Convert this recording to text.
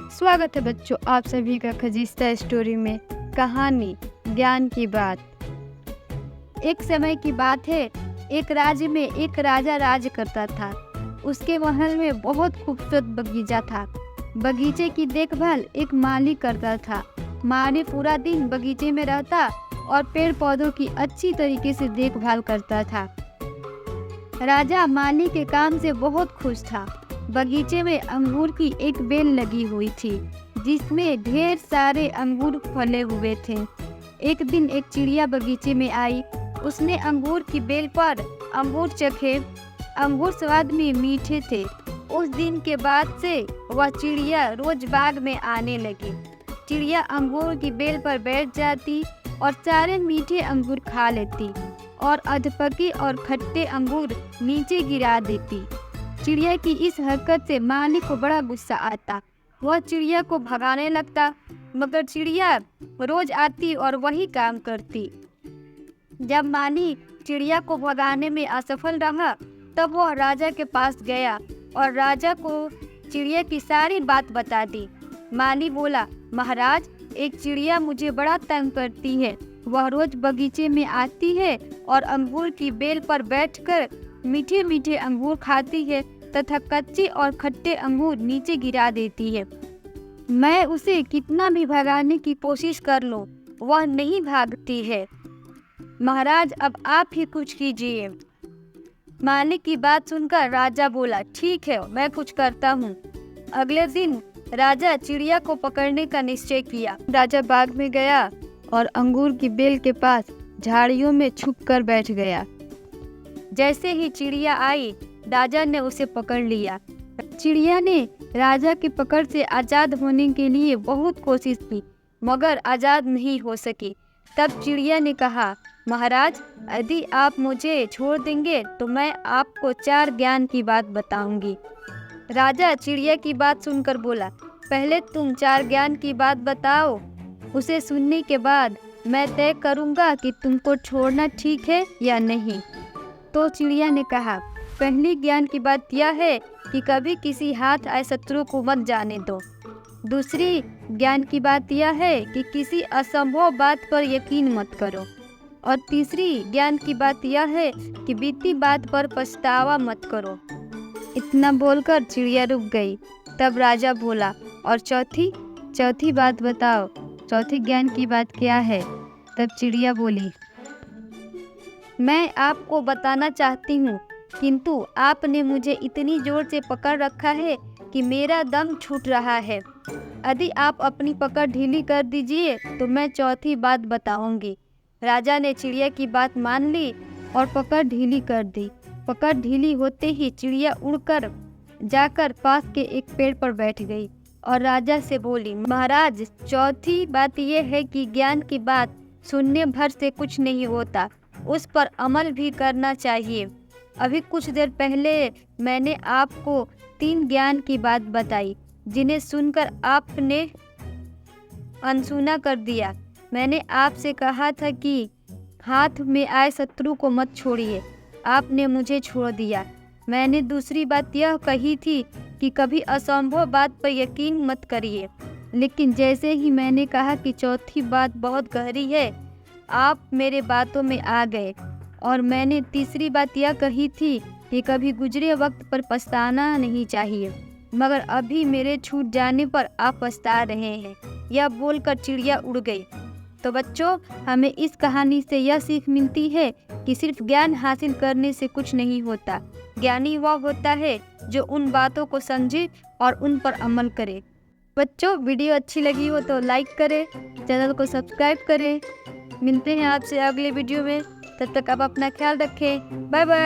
स्वागत है बच्चों आप सभी का खजीस्ता स्टोरी में। कहानी ज्ञान की बात। एक समय की बात है, एक राज्य में एक राजा राज करता था। उसके महल में बहुत खूबसूरत बगीचा था। बगीचे की देखभाल एक माली करता था। माली पूरा दिन बगीचे में रहता और पेड़ पौधों की अच्छी तरीके से देखभाल करता था। राजा माली के काम से बहुत खुश था। बगीचे में अंगूर की एक बेल लगी हुई थी जिसमें ढेर सारे अंगूर फले हुए थे। एक दिन एक चिड़िया बगीचे में आई। उसने अंगूर की बेल पर अंगूर चखे। अंगूर स्वाद में मीठे थे। उस दिन के बाद से वह चिड़िया रोज बाग में आने लगी। चिड़िया अंगूर की बेल पर बैठ जाती और सारे मीठे अंगूर खा लेती और अधपके और खट्टे अंगूर नीचे गिरा देती। चिड़िया की इस हरकत से माली को बड़ा गुस्सा आता। वह चिड़िया को भगाने लगता, मगर चिड़िया रोज आती और वही काम करती। जब माली चिड़िया को भगाने में असफल रहा तब वह राजा के पास गया और राजा को चिड़िया की सारी बात बता दी। माली बोला, महाराज, एक चिड़िया मुझे बड़ा तंग करती है। वह रोज बगीचे में आती है और अंगूर की बेल पर बैठकर मीठे मीठे अंगूर खाती है तथा कच्चे और खट्टे अंगूर नीचे गिरा देती है। मैं उसे कितना भी भगाने की कोशिश कर लूं, वह नहीं भागती है। महाराज, अब आप ही कुछ कीजिए। माली की बात सुनकर राजा बोला, ठीक है, मैं कुछ करता हूँ। अगले दिन राजा चिड़िया को पकड़ने का निश्चय किया। राजा बाग में गया और अंगूर की बेल के पास झाड़ियों में छुपकर बैठ गया। जैसे ही चिड़िया आई, राजा ने उसे पकड़ लिया। चिड़िया ने राजा की पकड़ से आज़ाद होने के लिए बहुत कोशिश की, मगर आज़ाद नहीं हो सकी। तब चिड़िया ने कहा, महाराज, यदि आप मुझे छोड़ देंगे तो मैं आपको 4 ज्ञान की बात बताऊंगी। राजा चिड़िया की बात सुनकर बोला, पहले तुम 4 ज्ञान की बात बताओ। उसे सुनने के बाद मैं तय करूंगा कि तुमको छोड़ना ठीक है या नहीं। तो चिड़िया ने कहा, पहली ज्ञान की बात यह है कि कभी किसी हाथ आए शत्रु को मत जाने दो। दूसरी ज्ञान की बात यह है कि किसी असंभव बात पर यकीन मत करो। और तीसरी ज्ञान की बात यह है कि बीती बात पर पछतावा मत करो। इतना बोलकर चिड़िया रुक गई। तब राजा बोला, और चौथी बात बताओ, चौथी ज्ञान की बात क्या है? तब चिड़िया बोली, मैं आपको बताना चाहती हूँ, किंतु आपने मुझे इतनी जोर से पकड़ रखा है कि मेरा दम छूट रहा है। यदि आप अपनी पकड़ ढीली कर दीजिए तो मैं चौथी बात बताऊंगी। राजा ने चिड़िया की बात मान ली और पकड़ ढीली कर दी। पकड़ ढीली होते ही चिड़िया उड़कर जाकर पास के एक पेड़ पर बैठ गई और राजा से बोली, महाराज, चौथी बात यह है कि ज्ञान की बात सुनने भर से कुछ नहीं होता, उस पर अमल भी करना चाहिए। अभी कुछ देर पहले मैंने आपको 3 ज्ञान की बात बताई जिन्हें सुनकर आपने अनसुना कर दिया। मैंने आपसे कहा था कि हाथ में आए शत्रु को मत छोड़िए, आपने मुझे छोड़ दिया। मैंने दूसरी बात यह कही थी कि कभी असंभव बात पर यकीन मत करिए, लेकिन जैसे ही मैंने कहा कि चौथी बात बहुत गहरी है, आप मेरे बातों में आ गए। और मैंने तीसरी बात यह कही थी कि कभी गुजरे वक्त पर पछताना नहीं चाहिए, मगर अभी मेरे छूट जाने पर आप पछता रहे हैं। यह बोलकर चिड़िया उड़ गई। तो बच्चों, हमें इस कहानी से यह सीख मिलती है कि सिर्फ ज्ञान हासिल करने से कुछ नहीं होता। ज्ञानी वह होता है जो उन बातों को समझे और उन पर अमल करे। बच्चों, वीडियो अच्छी लगी हो तो लाइक करें, चैनल को सब्सक्राइब करें। मिलते हैं आपसे अगले वीडियो में, तब तक आप अपना ख्याल रखें। Bye bye.